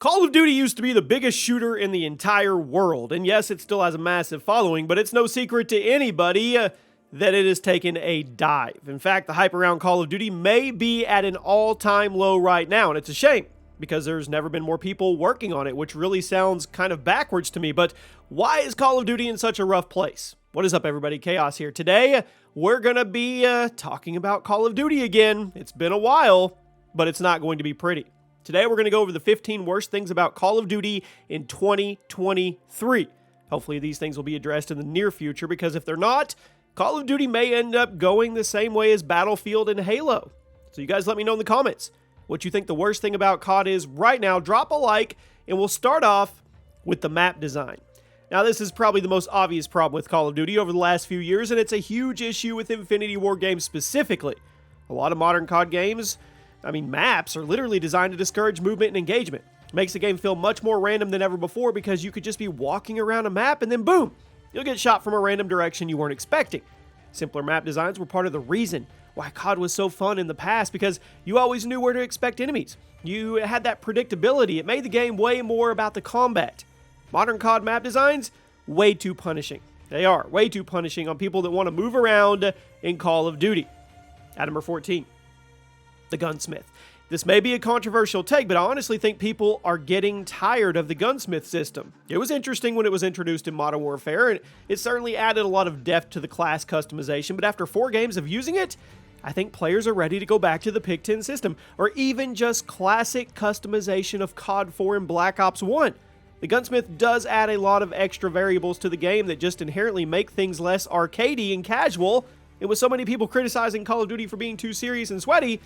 Call of Duty used to be the biggest shooter in the entire world, and yes, it still has a massive following, but it's no secret to anybody that it has taken a dive. In fact, the hype around Call of Duty may be at an all-time low right now, and it's a shame, because there's never been more people working on it, which really sounds kind of backwards to me, but why is Call of Duty in such a rough place? What is up, everybody? Chaos here. Today, we're going to be talking about Call of Duty again. It's been a while, but it's not going to be pretty. Today, we're going to go over the 15 worst things about Call of Duty in 2023. Hopefully, these things will be addressed in the near future, because if they're not, Call of Duty may end up going the same way as Battlefield and Halo. So you guys let me know in the comments what you think the worst thing about COD is right now. Drop a like, and we'll start off with the map design. Now, this is probably the most obvious problem with Call of Duty over the last few years, and it's a huge issue with Infinity Ward games specifically. A lot of modern COD games, maps are literally designed to discourage movement and engagement. It makes the game feel much more random than ever before, because you could just be walking around a map and then boom, you'll get shot from a random direction you weren't expecting. Simpler map designs were part of the reason why COD was so fun in the past, because you always knew where to expect enemies. You had that predictability. It made the game way more about the combat. Modern COD map designs, way too punishing. They are way too punishing on people that want to move around in Call of Duty. At number 14, the Gunsmith. This may be a controversial take, but I honestly think people are getting tired of the Gunsmith system. It was interesting when it was introduced in Modern Warfare, and it certainly added a lot of depth to the class customization, but after 4 games of using it, I think players are ready to go back to the Pick 10 system, or even just classic customization of COD 4 and Black Ops 1. The Gunsmith does add a lot of extra variables to the game that just inherently make things less arcadey and casual, and with so many people criticizing Call of Duty for being too serious and sweaty,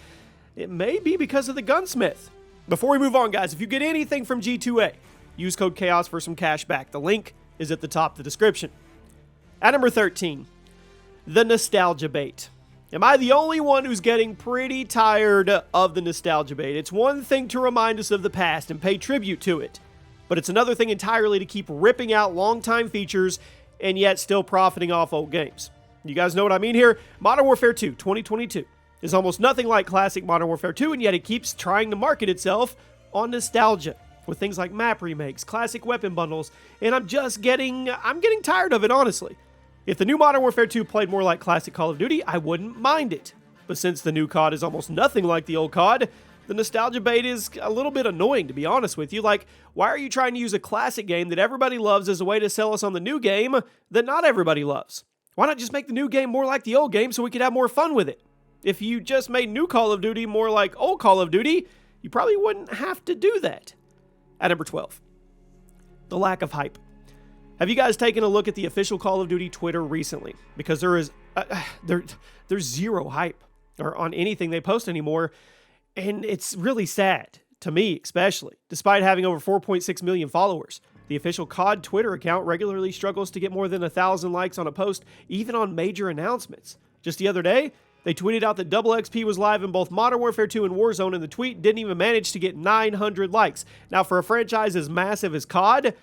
it may be because of the Gunsmith. Before we move on, guys, if you get anything from G2A, use code CHAOS for some cash back. The link is at the top of the description. At number 13, the nostalgia bait. Am I the only one who's getting pretty tired of the nostalgia bait? It's one thing to remind us of the past and pay tribute to it, but it's another thing entirely to keep ripping out long-time features and yet still profiting off old games. You guys know what I mean here? Modern Warfare 2 2022 is almost nothing like classic Modern Warfare 2, and yet it keeps trying to market itself on nostalgia with things like map remakes, classic weapon bundles, and I'm getting tired of it, honestly. If the new Modern Warfare 2 played more like classic Call of Duty, I wouldn't mind it. But since the new COD is almost nothing like the old COD, the nostalgia bait is a little bit annoying, to be honest with you. Like, why are you trying to use a classic game that everybody loves as a way to sell us on the new game that not everybody loves? Why not just make the new game more like the old game so we could have more fun with it? If you just made new Call of Duty more like old Call of Duty, you probably wouldn't have to do that. At number 12, the lack of hype. Have you guys taken a look at the official Call of Duty Twitter recently? Because there's zero hype or on anything they post anymore, and it's really sad, to me especially. Despite having over 4.6 million followers, the official COD Twitter account regularly struggles to get more than 1,000 likes on a post, even on major announcements. Just the other day, they tweeted out that Double XP was live in both Modern Warfare 2 and Warzone, and the tweet didn't even manage to get 900 likes. Now, for a franchise as massive as COD,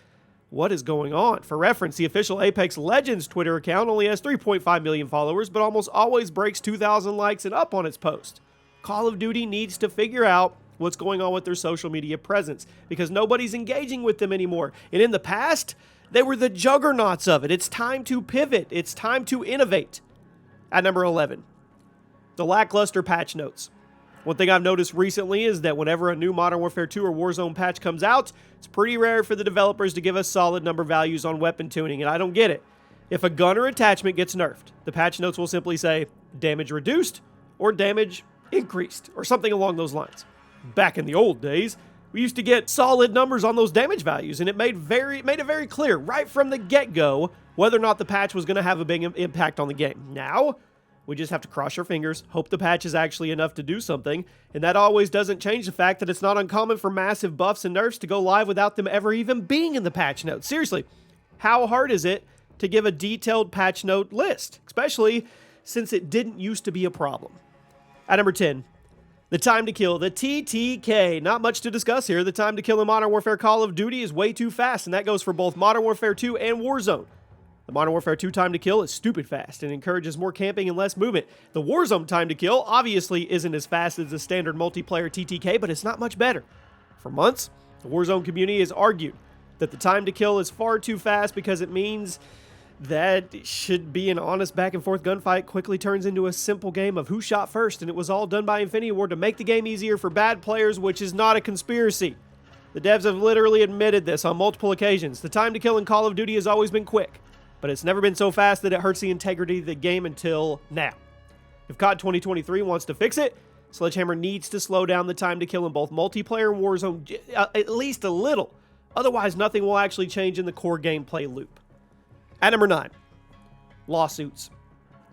what is going on? For reference, the official Apex Legends Twitter account only has 3.5 million followers, but almost always breaks 2,000 likes and up on its post. Call of Duty needs to figure out what's going on with their social media presence, because nobody's engaging with them anymore. And in the past, they were the juggernauts of it. It's time to pivot. It's time to innovate. At number 11, the lackluster patch notes. One thing I've noticed recently is that whenever a new Modern Warfare 2 or Warzone patch comes out, it's pretty rare for the developers to give us solid number values on weapon tuning, and I don't get it. If a gun or attachment gets nerfed, the patch notes will simply say damage reduced or damage increased or something along those lines. Back in the old days, we used to get solid numbers on those damage values, and it made it very clear right from the get-go whether or not the patch was going to have a big impact on the game. Now, we just have to cross our fingers, hope the patch is actually enough to do something, and that always doesn't change the fact that it's not uncommon for massive buffs and nerfs to go live without them ever even being in the patch notes. Seriously, how hard is it to give a detailed patch note list, especially since it didn't used to be a problem? At number 10, the time to kill, the TTK. Not much to discuss here. The time to kill in Modern Warfare Call of Duty is way too fast, and that goes for both Modern Warfare 2 and Warzone. The Modern Warfare 2 time to kill is stupid fast and encourages more camping and less movement. The Warzone time to kill obviously isn't as fast as the standard multiplayer TTK, but it's not much better. For months, The Warzone community has argued that the time to kill is far too fast because it means that it should be an honest back and forth gunfight quickly turns into a simple game of who shot first, and it was all done by Infinity Ward to make the game easier for bad players, which is not a conspiracy. The devs have literally admitted this on multiple occasions. The time to kill in Call of Duty has always been quick, but it's never been so fast that it hurts the integrity of the game until now. If COD 2023 wants to fix it, Sledgehammer needs to slow down the time to kill in both multiplayer and Warzone at least a little. Otherwise, nothing will actually change in the core gameplay loop. At number 9, lawsuits.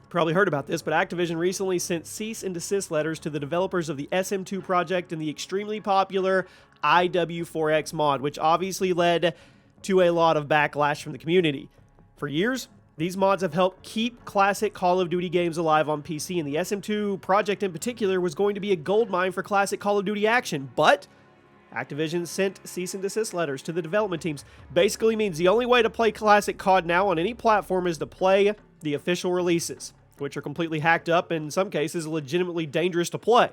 Probably heard about this, but Activision recently sent cease and desist letters to the developers of the SM2 project and the extremely popular IW4X mod, which obviously led to a lot of backlash from the community. For years, these mods have helped keep classic Call of Duty games alive on PC, and the SM2 project in particular was going to be a goldmine for classic Call of Duty action, but Activision sent cease and desist letters to the development teams. Basically means the only way to play classic COD now on any platform is to play the official releases, which are completely hacked up and in some cases legitimately dangerous to play.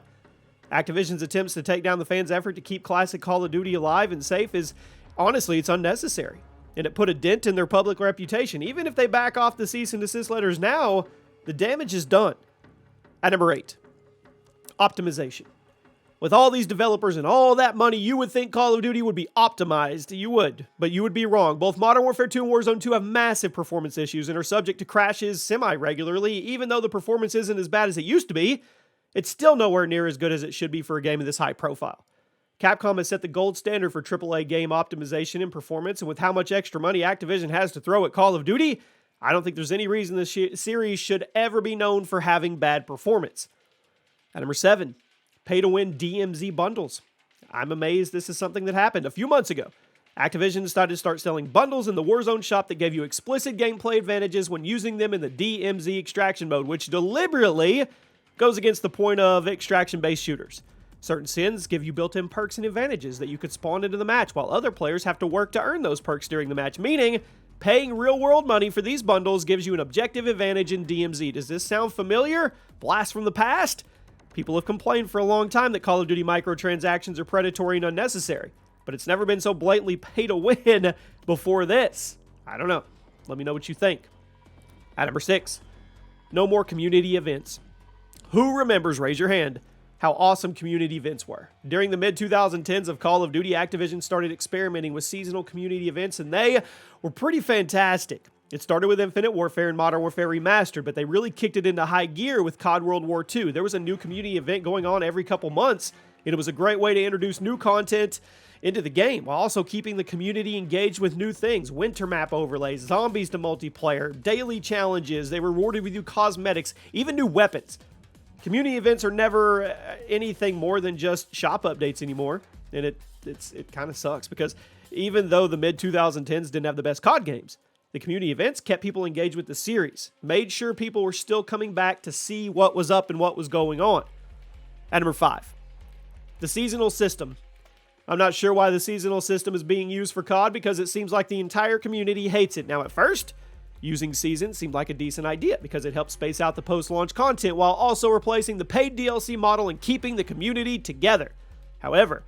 Activision's attempts to take down the fans' effort to keep classic Call of Duty alive and safe is, honestly, it's unnecessary. And it put a dent in their public reputation. Even if they back off the cease and desist letters now, the damage is done. At number 8, optimization. With all these developers and all that money, you would think Call of Duty would be optimized. You would, but you would be wrong. Both Modern Warfare 2 and Warzone 2 have massive performance issues and are subject to crashes semi-regularly. Even though the performance isn't as bad as it used to be, it's still nowhere near as good as it should be for a game of this high profile. Capcom has set the gold standard for AAA game optimization and performance, and with how much extra money Activision has to throw at Call of Duty, I don't think there's any reason this series should ever be known for having bad performance. At number 7, pay-to-win DMZ bundles. I'm amazed this is something that happened a few months ago. Activision decided to start selling bundles in the Warzone shop that gave you explicit gameplay advantages when using them in the DMZ extraction mode, which deliberately goes against the point of extraction-based shooters. Certain skins give you built-in perks and advantages that you could spawn into the match, while other players have to work to earn those perks during the match, meaning paying real-world money for these bundles gives you an objective advantage in DMZ. Does this sound familiar? Blast from the past? People have complained for a long time that Call of Duty microtransactions are predatory and unnecessary, but it's never been so blatantly pay-to-win before this. I don't know. Let me know what you think. At number 6, no more community events. Who remembers, raise your hand, how awesome community events were? During the mid-2010s of Call of Duty, Activision started experimenting with seasonal community events, and they were pretty fantastic. It started with Infinite Warfare and Modern Warfare Remastered, but they really kicked it into high gear with COD World War II. There was a new community event going on every couple months, and it was a great way to introduce new content into the game, while also keeping the community engaged with new things. Winter map overlays, zombies to multiplayer, daily challenges, they rewarded with new cosmetics, even new weapons. Community events are never anything more than just shop updates anymore, and it kind of sucks because even though the mid-2010s didn't have the best COD games, the community events kept people engaged with the series, made sure people were still coming back to see what was up and what was going on. At number 5, the seasonal system. I'm not sure why the seasonal system is being used for COD because it seems like the entire community hates it. Now, at first, using season seemed like a decent idea because it helped space out the post-launch content while also replacing the paid DLC model and keeping the community together. However,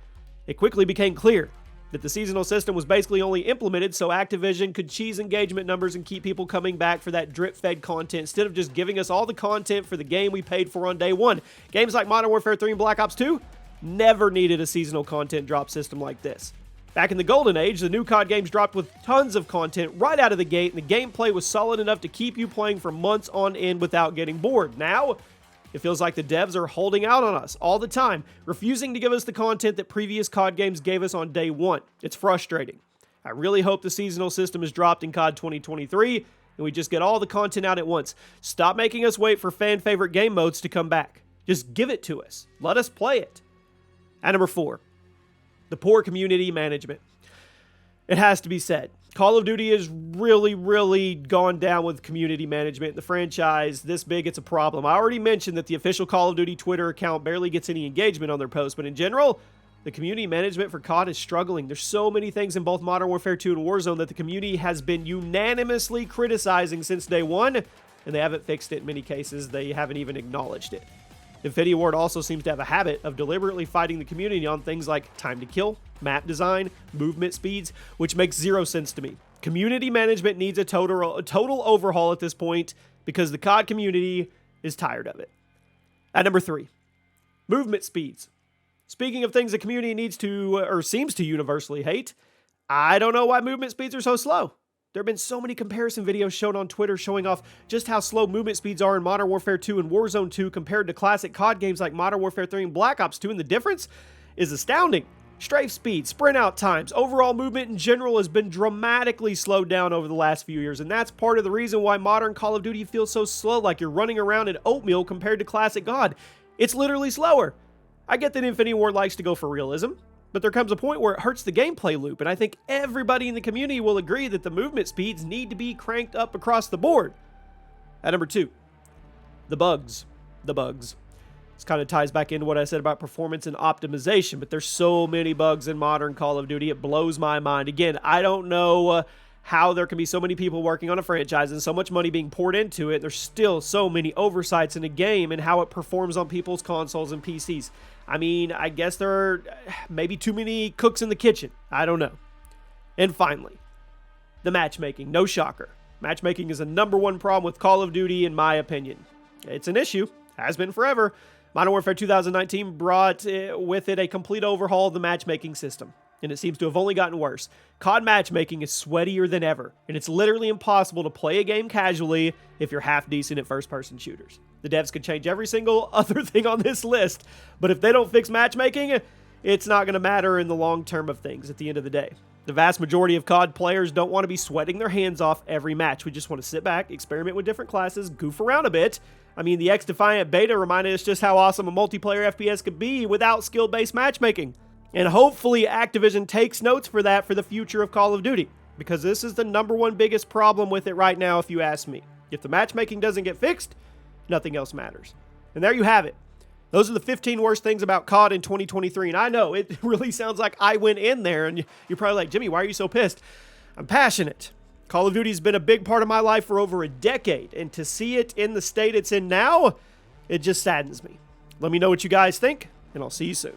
it quickly became clear that the seasonal system was basically only implemented so Activision could cheese engagement numbers and keep people coming back for that drip-fed content instead of just giving us all the content for the game we paid for on day one. Games like Modern Warfare 3 and Black Ops 2 never needed a seasonal content drop system like this. Back in the golden age, the new COD games dropped with tons of content right out of the gate, and the gameplay was solid enough to keep you playing for months on end without getting bored. Now, it feels like the devs are holding out on us all the time, refusing to give us the content that previous COD games gave us on day one. It's frustrating. I really hope the seasonal system is dropped in COD 2023, and we just get all the content out at once. Stop making us wait for fan-favorite game modes to come back. Just give it to us. Let us play it. At number 4, the poor community management. It has to be said, Call of Duty has really gone down with community management. The franchise, this big, it's a problem. I already mentioned that the official Call of Duty Twitter account barely gets any engagement on their posts, but in general, the community management for COD is struggling. There's so many things in both Modern Warfare 2 and Warzone that the community has been unanimously criticizing since day one, and they haven't fixed it in many cases. They haven't even acknowledged it. Infinity Ward also seems to have a habit of deliberately fighting the community on things like time to kill, map design, movement speeds, which makes zero sense to me. Community management needs a total overhaul at this point because the COD community is tired of it. At number 3, movement speeds. Speaking of things the community needs to, or seems to universally hate, I don't know why movement speeds are so slow. There have been so many comparison videos shown on Twitter showing off just how slow movement speeds are in Modern Warfare 2 and Warzone 2 compared to classic COD games like Modern Warfare 3 and Black Ops 2, and the difference is astounding. Strafe speed, sprint out times, overall movement in general has been dramatically slowed down over the last few years, and that's part of the reason why modern Call of Duty feels so slow, like you're running around in oatmeal compared to classic COD. It's literally slower. I get that Infinity Ward likes to go for realism, but there comes a point where it hurts the gameplay loop, and I think everybody in the community will agree that the movement speeds need to be cranked up across the board. At number 2, the bugs. The bugs. This kind of ties back into what I said about performance and optimization, but there's so many bugs in modern Call of Duty, it blows my mind. Again, I don't know how there can be so many people working on a franchise and so much money being poured into it. There's still so many oversights in a game and how it performs on people's consoles and PCs. I mean, I guess there are maybe too many cooks in the kitchen. I don't know. And finally, the matchmaking. No shocker. Matchmaking is a #1 problem with Call of Duty, in my opinion. It's an issue. Has been forever. Modern Warfare 2019 brought with it a complete overhaul of the matchmaking system, and it seems to have only gotten worse. COD matchmaking is sweatier than ever, and it's literally impossible to play a game casually if you're half decent at first-person shooters. The devs could change every single other thing on this list, but if they don't fix matchmaking, it's not going to matter in the long term of things at the end of the day. The vast majority of COD players don't want to be sweating their hands off every match. We just want to sit back, experiment with different classes, goof around a bit. I mean, the X-Defiant beta reminded us just how awesome a multiplayer FPS could be without skill-based matchmaking. And hopefully Activision takes notes for that for the future of Call of Duty, because this is the #1 biggest problem with it right now, if you ask me. If the matchmaking doesn't get fixed, nothing else matters. And there you have it. Those are the 15 worst things about COD in 2023. And I know, it really sounds like I went in there, and you're probably like, Jimmy, why are you so pissed? I'm passionate. Call of Duty's been a big part of my life for over a decade, and to see it in the state it's in now, it just saddens me. Let me know what you guys think, and I'll see you soon.